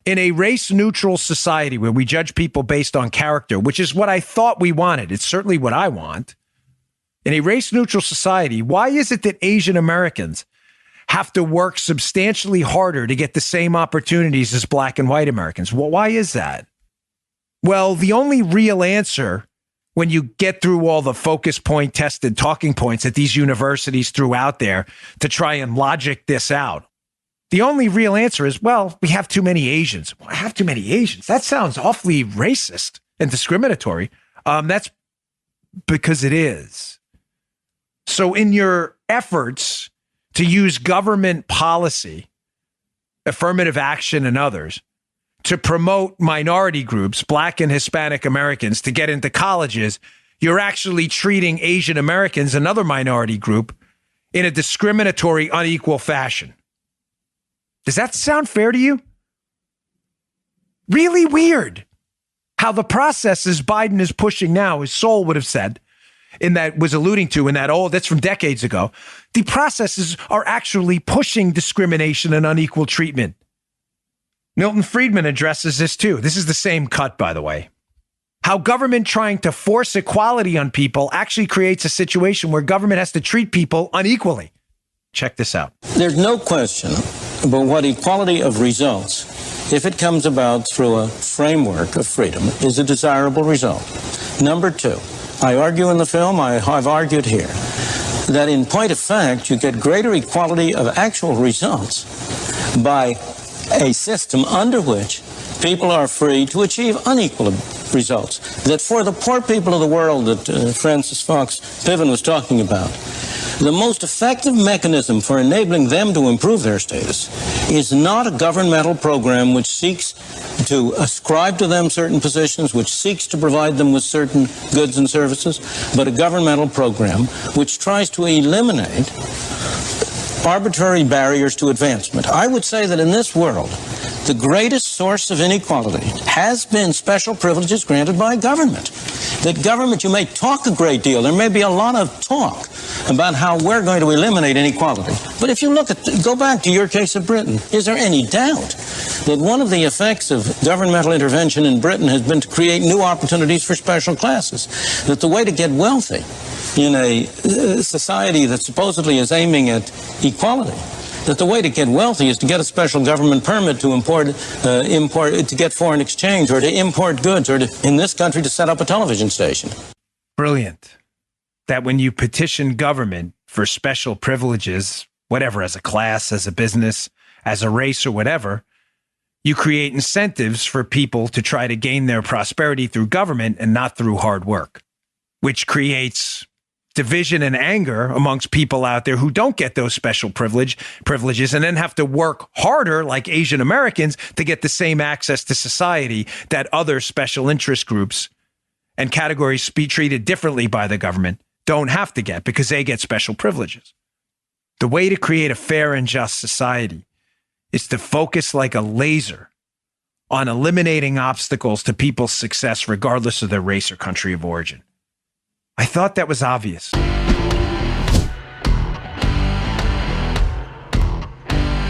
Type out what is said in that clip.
In a race-neutral society where we judge people based on character, which is what I thought we wanted, it's certainly what I want. In a race-neutral society, why is it that Asian Americans have to work substantially harder to get the same opportunities as black and white Americans? Well, why is that? Well, the only real answer when you get through all the focus point tested talking points that these universities threw out there to try and logic this out, the only real answer is, well, we have too many Asians. Well, I have too many Asians. That sounds awfully racist and discriminatory. That's because it is. So in your efforts to use government policy, affirmative action, and others to promote minority groups, black and Hispanic Americans, to get into colleges, you're actually treating Asian Americans, another minority group, in a discriminatory, unequal fashion. Does that sound fair to you? Really weird how the processes Biden is pushing now, as Sol would have said, was alluding to in that that's from decades ago, the processes are actually pushing discrimination and unequal treatment. Milton Friedman addresses this too. This is the same cut, by the way. How government trying to force equality on people actually creates a situation where government has to treat people unequally. Check this out. There's no question about what equality of results, if it comes about through a framework of freedom, is a desirable result. Number two, I argue in the film, I've argued here, that in point of fact, you get greater equality of actual results by a system under which people are free to achieve unequal results. That for the poor people of the world that Francis Fox Piven was talking about, the most effective mechanism for enabling them to improve their status is not a governmental program which seeks to ascribe to them certain positions, which seeks to provide them with certain goods and services, but a governmental program which tries to eliminate arbitrary barriers to advancement. I would say that in this world, the greatest source of inequality has been special privileges granted by government. That government, you may talk a great deal, there may be a lot of talk about how we're going to eliminate inequality. But if you go back to your case of Britain, is there any doubt that one of the effects of governmental intervention in Britain has been to create new opportunities for special classes? That the way to get wealthy in a society that supposedly is aiming at equality, that the way to get wealthy is to get a special government permit to import, to get foreign exchange, or to import goods, or to, in this country, to set up a television station. Brilliant. That when you petition government for special privileges, whatever, as a class, as a business, as a race, or whatever, you create incentives for people to try to gain their prosperity through government and not through hard work, which creates division and anger amongst people out there who don't get those special privileges and then have to work harder, like Asian Americans, to get the same access to society that other special interest groups and categories be treated differently by the government don't have to get because they get special privileges. The way to create a fair and just society is to focus like a laser on eliminating obstacles to people's success regardless of their race or country of origin. I thought that was obvious.